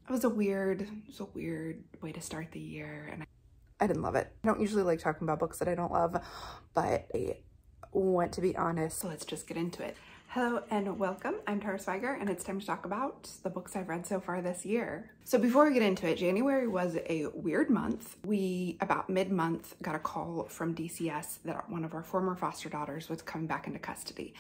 It was a weird way to start the year, and I didn't love it. I don't usually like talking about books that I don't love, but I want to be honest. So let's just get into it. Hello and welcome. I'm Tara Swigert, and it's time to talk about the books I've read so far this year. So before we get into it, January was a weird month. We, about mid-month, got a call from DCS that one of our former foster daughters was coming back into custody.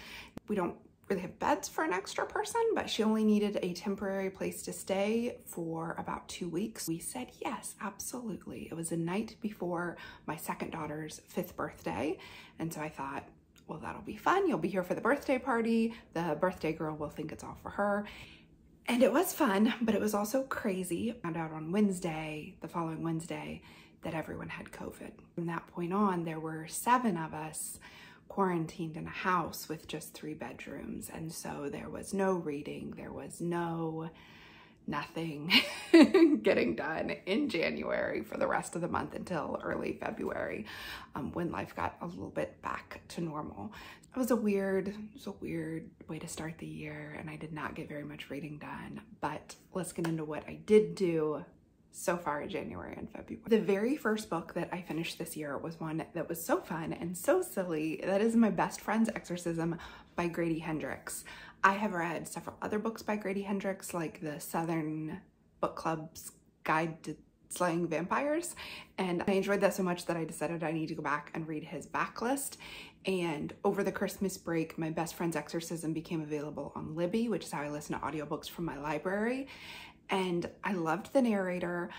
We don't really have beds for an extra person, but she only needed a temporary place to stay for about 2 weeks. We said yes, absolutely. It was the night before my second daughter's 5th birthday, and so I thought, well, that'll be fun. You'll be here for the birthday party. The birthday girl will think it's all for her. And it was fun, but it was also crazy. I found out on Wednesday, the following Wednesday, that everyone had COVID. From that point on, there were 7 of us quarantined in a house with just 3 bedrooms. And so there was no reading, there was nothing getting done in January for the rest of the month until early February, when life got a little bit back to normal. It was a weird way to start the year, and I did not get very much reading done, but let's get into what I did do so far in January and February. The very first book that I finished this year was one that was so fun and so silly. That is my best friend's Exorcism by Grady Hendrix. I have read several other books by Grady Hendrix, like the Southern Book Club's Guide to Slaying Vampires, and I enjoyed that so much that I decided I need to go back and read his backlist. And over the Christmas break, my best friend's Exorcism became available on Libby, which is how I listen to audiobooks from my library, and I loved the narrator.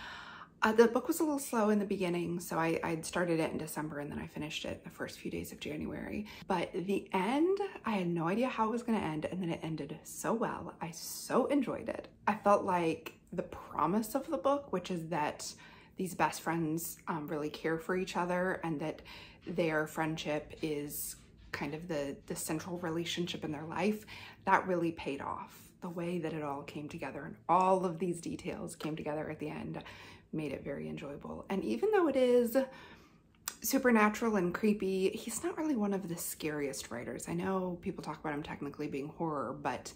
The book was a little slow in the beginning, so I'd started it in December and then I finished it the first few days of January. But the end, I had no idea how it was going to end, and then it ended so well. I so enjoyed it. I felt like the promise of the book, which is that these best friends really care for each other and that their friendship is kind of the central relationship in their life, that really paid off. The way that it all came together and all of these details came together at the end made it very enjoyable. And even though it is supernatural and creepy, he's not really one of the scariest writers. I know people talk about him technically being horror, but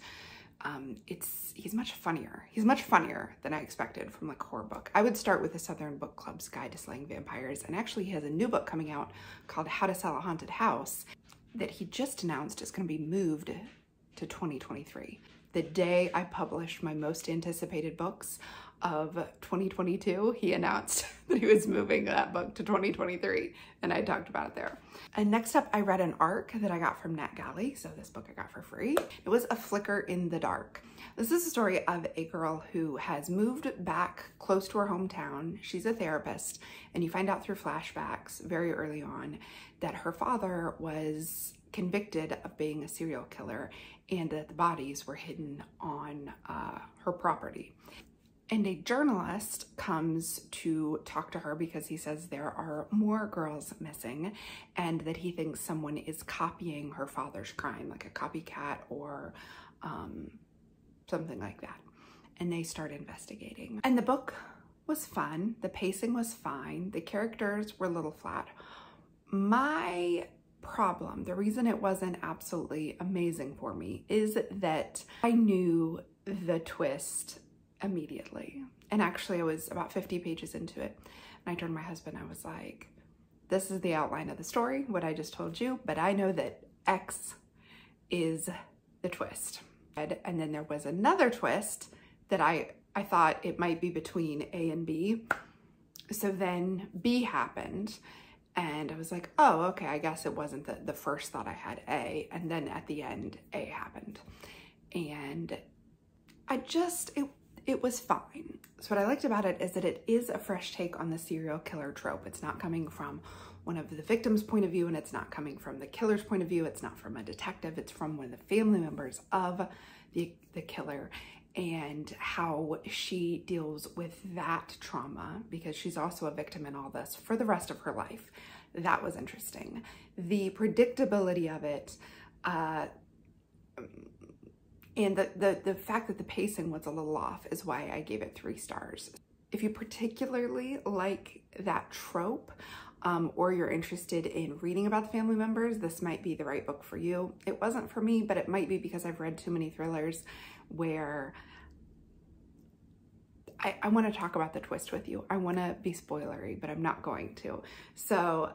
he's much funnier. He's much funnier than I expected from like a horror book. I would start with the Southern Book Club's Guide to Slaying Vampires, and actually he has a new book coming out called How to Sell a Haunted House that he just announced is going to be moved to 2023. The day I published my most anticipated books of 2022, he announced that he was moving that book to 2023, and I talked about it there. And next up, I read an ARC that I got from NetGalley, so this book I got for free. It was A Flicker in the Dark. This is a story of a girl who has moved back close to her hometown. She's a therapist, and you find out through flashbacks very early on that her father was convicted of being a serial killer and that the bodies were hidden on her property. And a journalist comes to talk to her because he says there are more girls missing and that he thinks someone is copying her father's crime, like a copycat or something like that. And they start investigating. And the book was fun. The pacing was fine. The characters were a little flat. My problem, the reason it wasn't absolutely amazing for me, is that I knew the twist immediately. And actually I was about 50 pages into it, and I turned to my husband, I was like, this is the outline of the story, what I just told you, but I know that X is the twist. And then there was another twist that I thought it might be between A and B. So then B happened, and I was like, oh, okay, I guess it wasn't the first thought I had A. And then at the end, A happened. And it was fine. So what I liked about it is that it is a fresh take on the serial killer trope. It's not coming from one of the victim's point of view, and it's not coming from the killer's point of view. It's not from a detective. It's from one of the family members of the killer, and how she deals with that trauma, because she's also a victim in all this for the rest of her life. That was interesting. The predictability of it, and the fact that the pacing was a little off is why I gave it 3 stars. If you particularly like that trope, or you're interested in reading about the family members, this might be the right book for you. It wasn't for me, but it might be because I've read too many thrillers where I want to talk about the twist with you. I want to be spoilery, but I'm not going to. So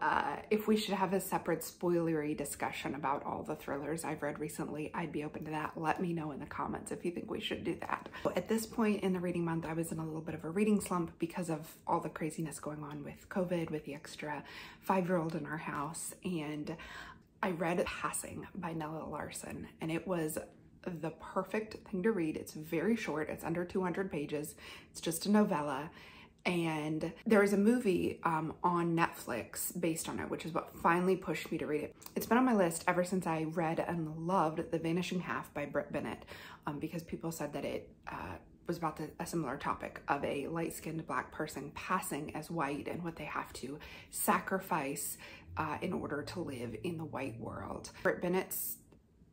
if we should have a separate spoilery discussion about all the thrillers I've read recently, I'd be open to that. Let me know in the comments if you think we should do that. At this point in the reading month, I was in a little bit of a reading slump because of all the craziness going on with COVID, with the extra 5-year-old in our house. And I read Passing by Nella Larson, and it was the perfect thing to read. It's very short. It's under 200 pages. It's just a novella. And there is a movie on Netflix based on it, which is what finally pushed me to read it. It's been on my list ever since I read and loved The Vanishing Half by Britt Bennett, because people said that it was about a similar topic of a light-skinned Black person passing as white and what they have to sacrifice in order to live in the white world. Britt Bennett's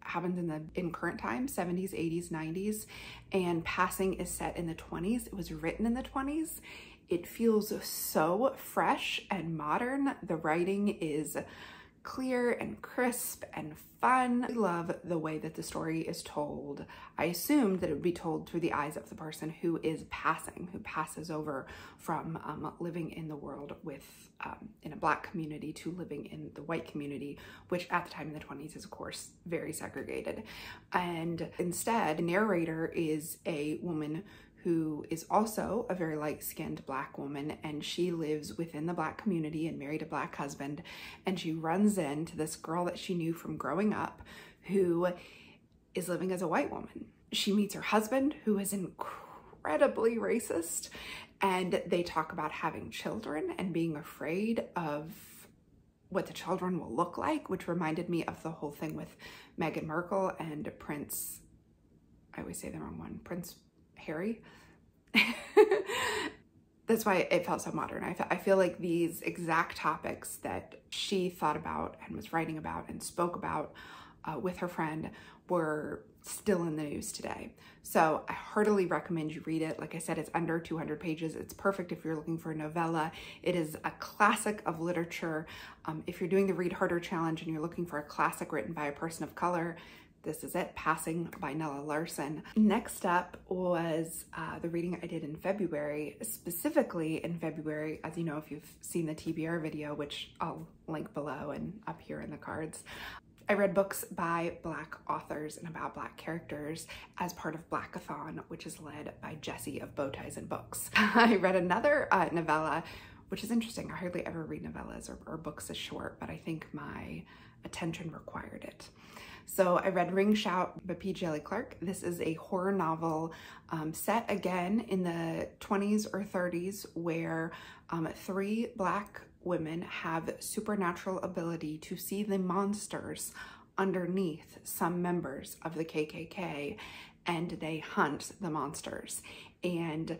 happens in current times, 70s, 80s, 90s, and Passing is set in the 20s. It was written in the 20s. It feels so fresh and modern. The writing is clear and crisp and fun. I love the way that the story is told. I assumed that it would be told through the eyes of the person who is passing, who passes over from living in the world with in a Black community to living in the white community, which at the time in the 20s is of course very segregated. And instead, the narrator is a woman who is also a very light-skinned Black woman, and she lives within the Black community and married a Black husband, and she runs into this girl that she knew from growing up who is living as a white woman. She meets her husband, who is incredibly racist, and they talk about having children and being afraid of what the children will look like, which reminded me of the whole thing with Meghan Markle and Prince, I always say the wrong one, Prince Harry. That's why it felt so modern. I feel like these exact topics that she thought about and was writing about and spoke about with her friend were still in the news today. So I heartily recommend you read it. Like I said, it's under 200 pages. It's perfect if you're looking for a novella. It is a classic of literature. If you're doing the Read Harder Challenge and you're looking for a classic written by a person of color, this is it, Passing by Nella Larson. Next up was the reading I did in February. Specifically in February, as you know, if you've seen the TBR video, which I'll link below and up here in the cards, I read books by Black authors and about Black characters as part of Blackathon, which is led by Jessie of Bowties and Books. I read another novella, which is interesting. I hardly ever read novellas or books as short, but I think my attention required it. So I read Ring Shout by P. Djeli Clark. This is a horror novel set again in the 20s or 30s, where 3 Black women have supernatural ability to see the monsters underneath some members of the KKK, and they hunt the monsters. And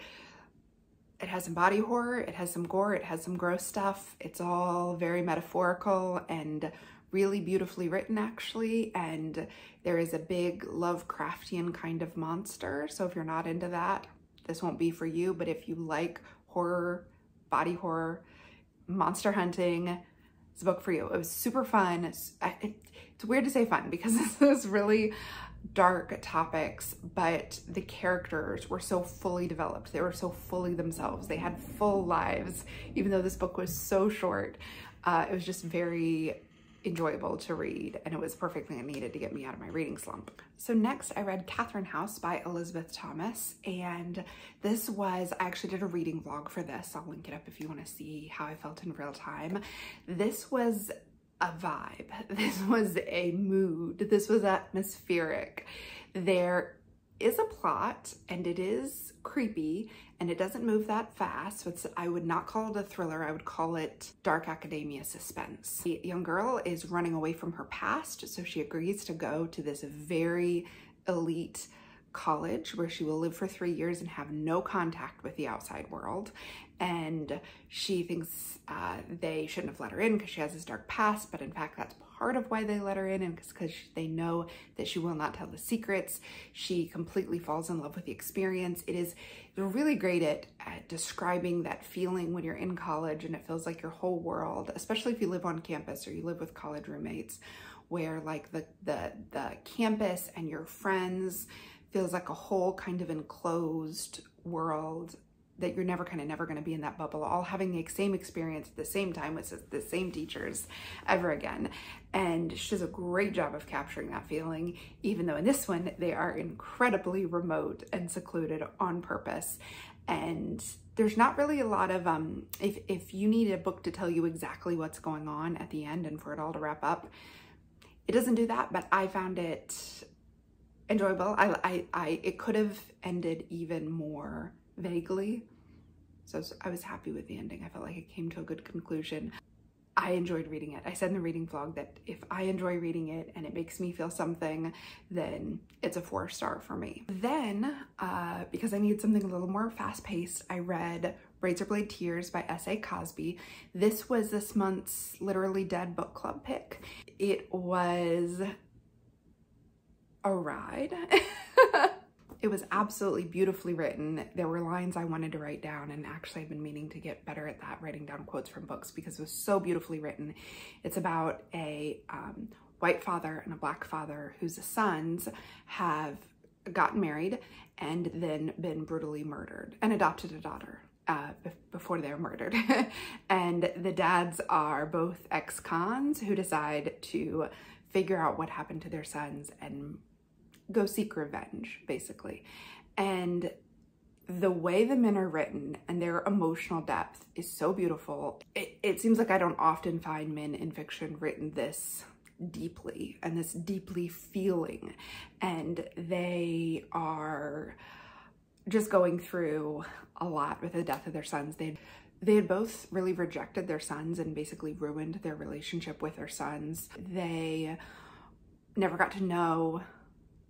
it has some body horror, it has some gore, it has some gross stuff. It's all very metaphorical and really beautifully written, actually. And there is a big Lovecraftian kind of monster. So if you're not into that, this won't be for you. But if you like horror, body horror, monster hunting, it's a book for you. It was super fun. It's weird to say fun because this is really dark topics, but the characters were so fully developed. They were so fully themselves. They had full lives, even though this book was so short. It was just very enjoyable to read, and it was perfectly needed to get me out of my reading slump. So next I read Catherine House by Elizabeth Thomas, and this was, I actually did a reading vlog for this. I'll link it up if you want to see how I felt in real time. This was a vibe. This was a mood. This was atmospheric. There is a plot, and it is creepy, and it doesn't move that fast. So I would not call it a thriller. I would call it dark academia suspense. The young girl is running away from her past, so she agrees to go to this very elite college where she will live for 3 years and have no contact with the outside world. And she thinks they shouldn't have let her in because she has this dark past, but in fact that's part of why they let her in, and because they know that she will not tell the secrets. She completely falls in love with the experience. They're really great at describing that feeling when you're in college and it feels like your whole world, especially if you live on campus or you live with college roommates, where like the campus and your friends feels like a whole kind of enclosed world that you're never going to be in that bubble, all having the same experience at the same time with the same teachers ever again. And she does a great job of capturing that feeling, even though in this one, they are incredibly remote and secluded on purpose. And there's not really a lot of, if you need a book to tell you exactly what's going on at the end and for it all to wrap up, it doesn't do that, but I found it enjoyable. It could have ended even more vaguely. So I was happy with the ending. I felt like it came to a good conclusion. I enjoyed reading it. I said in the reading vlog that if I enjoy reading it and it makes me feel something, then it's a 4-star for me. Then, because I needed something a little more fast-paced, I read Razorblade Tears by S.A. Cosby. This was this month's Literally Dead book club pick. It was a ride. It was absolutely beautifully written. There were lines I wanted to write down, and actually I've been meaning to get better at that, writing down quotes from books, because it was so beautifully written. It's about a white father and a black father whose sons have gotten married and then been brutally murdered and adopted a daughter before they were murdered. And the dads are both ex-cons who decide to figure out what happened to their sons and go seek revenge, basically. And the way the men are written and their emotional depth is so beautiful. It seems like I don't often find men in fiction written this deeply and this deeply feeling. And they are just going through a lot with the death of their sons. They had both really rejected their sons and basically ruined their relationship with their sons. They never got to know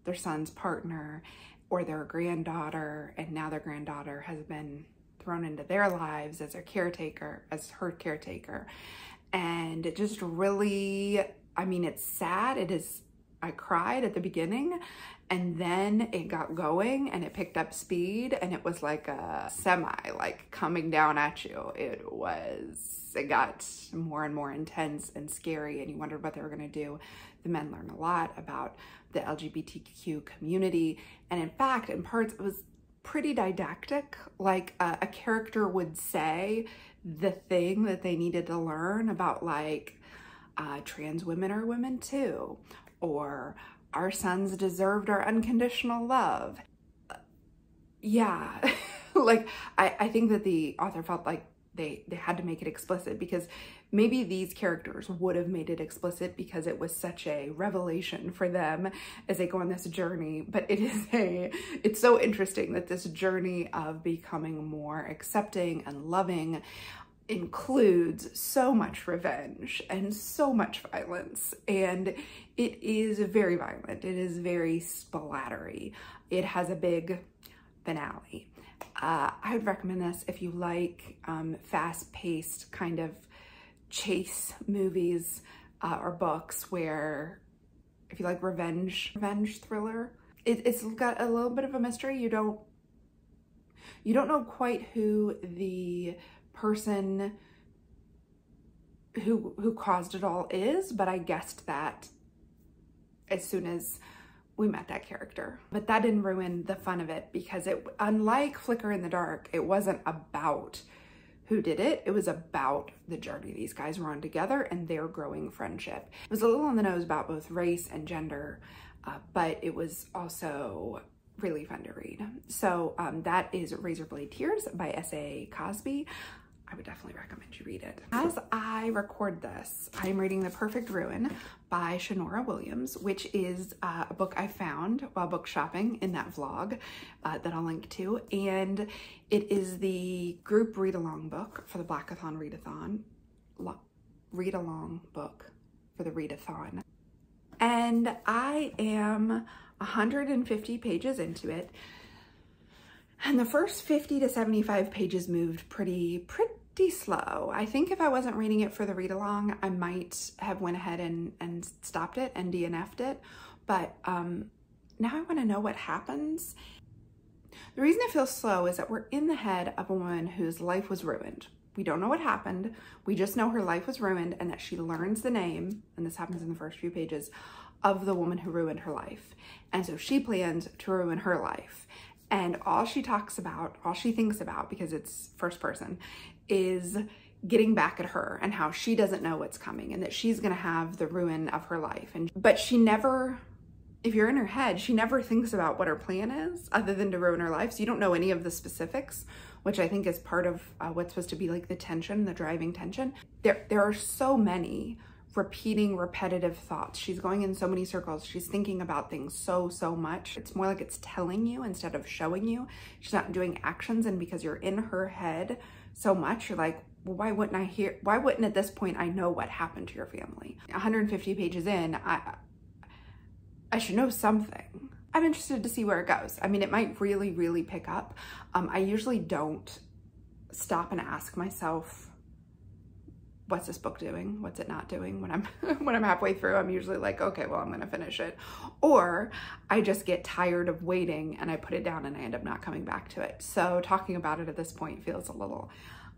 their son's partner or their granddaughter, and now their granddaughter has been thrown into their lives as her caretaker. And it just really, I mean, it's sad. I cried at the beginning, and then it got going and it picked up speed, and it was like a semi, like coming down at you. It got more and more intense and scary, and you wondered what they were gonna do. The men learn a lot about the LGBTQ community, and in fact, in parts, it was pretty didactic. Like a character would say the thing that they needed to learn about, like, trans women are women too, or our sons deserved our unconditional love. Yeah, like I think that the author felt like they had to make it explicit, because maybe these characters would have made it explicit because it was such a revelation for them as they go on this journey. But it's so interesting that this journey of becoming more accepting and loving includes so much revenge and so much violence, and it is very violent. It is very splattery. It has a big finale. I would recommend this if you like fast-paced kind of chase movies or books, where if you like revenge thriller. It's got a little bit of a mystery. You don't know quite who the person who caused it all is, but I guessed that as soon as we met that character. But that didn't ruin the fun of it, because unlike Flicker in the Dark, it wasn't about who did it. It was about the journey these guys were on together and their growing friendship. It was a little on the nose about both race and gender, but it was also really fun to read. So that is Razorblade Tears by S.A. Cosby. I would definitely recommend you read it. As I record this, I am reading The Perfect Ruin by Shanora Williams, which is a book I found while book shopping in that vlog that I'll link to. And it is the group read-along book for the Blackathon read-along book for the readathon. And I am 150 pages into it. And the first 50 to 75 pages moved pretty slow. I think if I wasn't reading it for the read along, I might have went ahead and stopped it and DNF'd it. But now I want to know what happens. The reason it feels slow is that we're in the head of a woman whose life was ruined. We don't know what happened. We just know her life was ruined, and that she learns the name, and this happens in the first few pages, of the woman who ruined her life. And so she plans to ruin her life. And all she talks about, all she thinks about, because it's first person, is getting back at her and how she doesn't know what's coming and that she's gonna have the ruin of her life. But she never, if you're in her head, she never thinks about what her plan is other than to ruin her life. So you don't know any of the specifics, which I think is part of what's supposed to be like the tension, the driving tension. There are so many repeating, repetitive thoughts. She's going in so many circles. She's thinking about things so much. It's more like it's telling you instead of showing you. She's not doing actions, and because you're in her head so much, you're like, well, why wouldn't at this point I know what happened to your family? 150 pages in, I should know something. I'm interested to see where it goes. I mean, it might really pick up. I usually don't stop and ask myself, what's this book doing? What's it not doing? When I'm halfway through, I'm usually like, okay, well, I'm gonna finish it. Or I just get tired of waiting and I put it down and I end up not coming back to it. So talking about it at this point feels a little,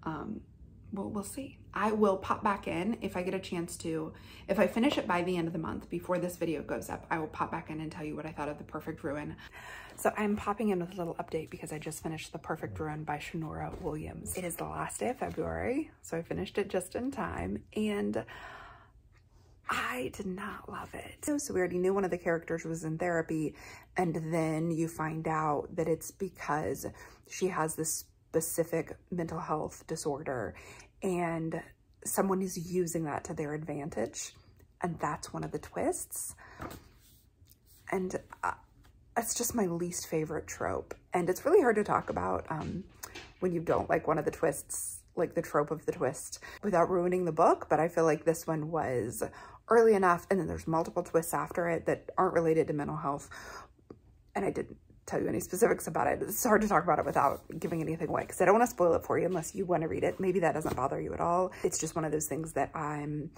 well, we'll see. I will pop back in if I get a chance to. If I finish it by the end of the month, before this video goes up, I will pop back in and tell you what I thought of The Perfect Ruin. So I'm popping in with a little update because I just finished The Perfect Ruin by Shanora Williams. It is the last day of February, so I finished it just in time, and I did not love it. So weird. You knew one of the characters was in therapy, and then you find out that it's because she has this specific mental health disorder and someone is using that to their advantage, and that's one of the twists. And it's just my least favorite trope, and it's really hard to talk about when you don't like one of the twists, like the trope of the twist, without ruining the book. But I feel like this one was early enough, and then there's multiple twists after it that aren't related to mental health, and I didn't tell you any specifics about it. It's hard to talk about it without giving anything away because I don't want to spoil it for you unless you want to read it. Maybe that doesn't bother you at all. It's just one of those things that I'm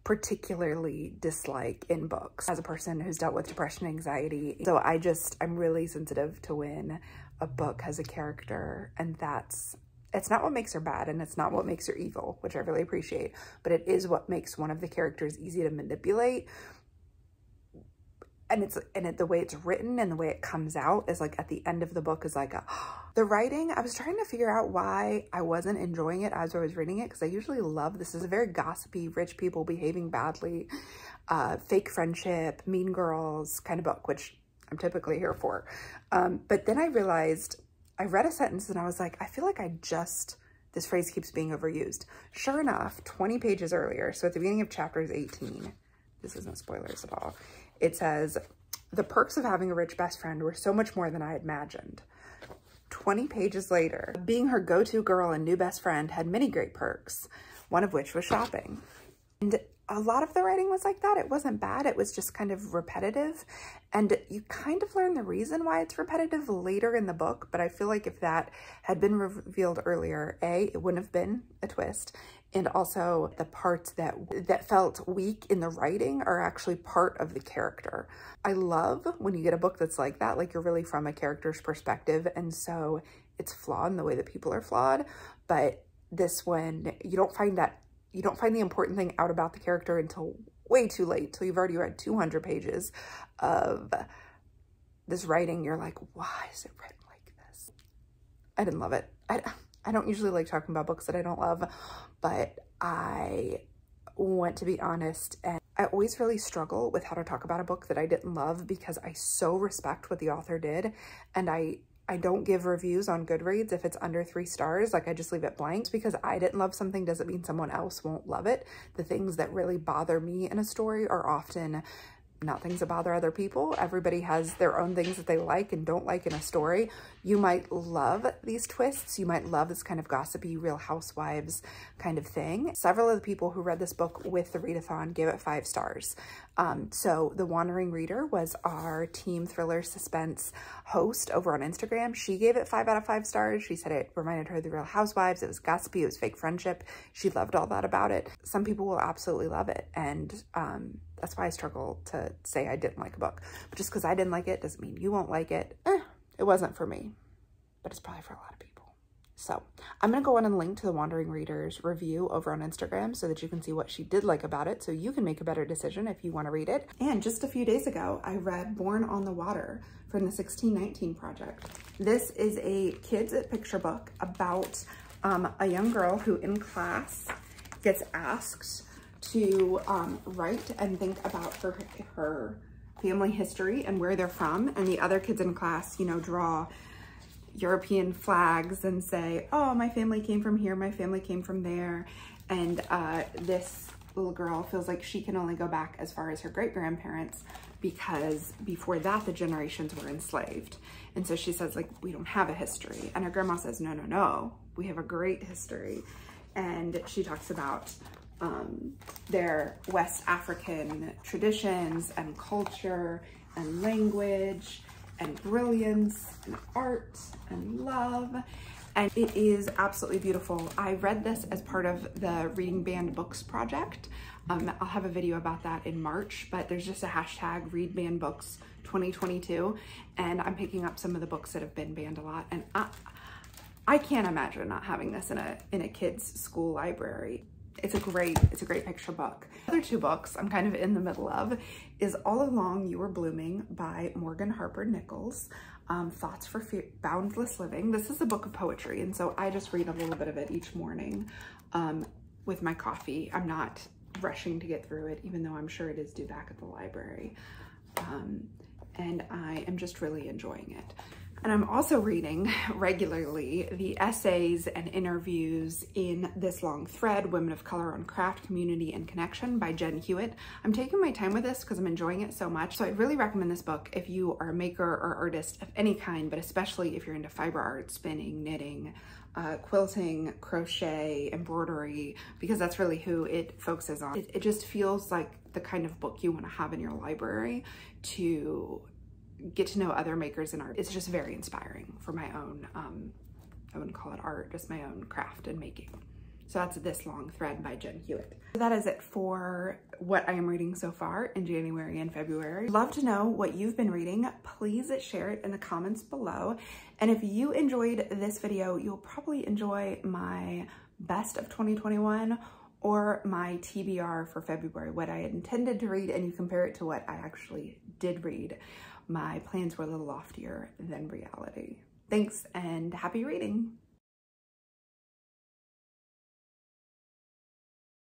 particularly dislike in books as a person who's dealt with depression and anxiety. So I'm really sensitive to when a book has a character, and it's not what makes her bad and it's not what makes her evil, which I really appreciate, but it is what makes one of the characters easy to manipulate. And the way it's written and the way it comes out is like at the end of the book is like the writing. I was trying to figure out why I wasn't enjoying it as I was reading it, because I usually love, this is a very gossipy, rich people behaving badly, fake friendship, mean girls kind of book, which I'm typically here for. But then I realized, I read a sentence and I was like, I feel like this phrase keeps being overused. Sure enough, 20 pages earlier, so at the beginning of chapters 18, this isn't spoilers at all, it says, the perks of having a rich best friend were so much more than I had imagined. 20 pages later, being her go-to girl and new best friend had many great perks, one of which was shopping. And a lot of the writing was like that. It wasn't bad. It was just kind of repetitive. And you kind of learn the reason why it's repetitive later in the book. But I feel like if that had been revealed earlier, it wouldn't have been a twist. And also the parts that felt weak in the writing are actually part of the character. I love when you get a book that's like that, like you're really from a character's perspective. And so it's flawed in the way that people are flawed. But this one, you don't find the important thing out about the character until way too late, till you've already read 200 pages of this writing. You're like, why is it written like this? I didn't love it. I don't usually like talking about books that I don't love, but I want to be honest, and I always really struggle with how to talk about a book that I didn't love because I so respect what the author did, and I don't give reviews on Goodreads if it's under 3 stars. Like, I just leave it blank. Just because I didn't love something doesn't mean someone else won't love it. The things that really bother me in a story are often not things that bother other people. Everybody has their own things that they like and don't like in a story. You might love these twists. You might love this kind of gossipy Real Housewives kind of thing. Several of the people who read this book with the readathon gave it 5 stars. So The Wandering Reader was our Team Thriller Suspense host over on Instagram. She gave it 5 out of 5 stars. She said it reminded her of the Real Housewives. It was gossipy. It was fake friendship. She loved all that about it. Some people will absolutely love it. And that's why I struggle to say I didn't like a book. But just because I didn't like it doesn't mean you won't like it. It wasn't for me, but it's probably for a lot of people. So I'm going to go on and link to the Wandering Reader's review over on Instagram so that you can see what she did like about it, so you can make a better decision if you want to read it. And just a few days ago, I read Born on the Water from the 1619 Project. This is a kids' picture book about a young girl who in class gets asked to write and think about her family history and where they're from. And the other kids in class, you know, draw European flags and say, oh, my family came from here, my family came from there. And this little girl feels like she can only go back as far as her great-grandparents because before that, the generations were enslaved. And so she says, like, we don't have a history. And her grandma says, no, no, no, we have a great history. And she talks about their West African traditions and culture and language and brilliance and art and love. And it is absolutely beautiful. I read this as part of the Reading Banned Books project. I'll have a video about that in March, but there's just a hashtag Read Banned Books 2022. And I'm picking up some of the books that have been banned a lot. And I can't imagine not having this in a kid's school library. It's a great picture book. The other two books I'm kind of in the middle of is All Along You Were Blooming by Morgan Harper Nichols. Thoughts for Boundless Living. This is a book of poetry, and so I just read a little bit of it each morning with my coffee. I'm not rushing to get through it, even though I'm sure it is due back at the library. And I am just really enjoying it. And I'm also reading regularly the essays and interviews in This Long Thread, Women of Color on Craft, Community, and Connection by Jen Hewitt. I'm taking my time with this because I'm enjoying it so much. So I really recommend this book if you are a maker or artist of any kind, but especially if you're into fiber art, spinning, knitting, quilting, crochet, embroidery, because that's really who it focuses on. It just feels like the kind of book you want to have in your library to get to know other makers in art. It's just very inspiring for my own, I wouldn't call it art, just my own craft and making. So that's This Long Thread by Jen Hewitt. That is it for what I am reading so far in January and February. Love to know what you've been reading. Please share it in the comments below. And if you enjoyed this video, you'll probably enjoy my best of 2021 or my TBR for February, what I intended to read, and you compare it to what I actually did read. My plans were a little loftier than reality. Thanks and happy reading.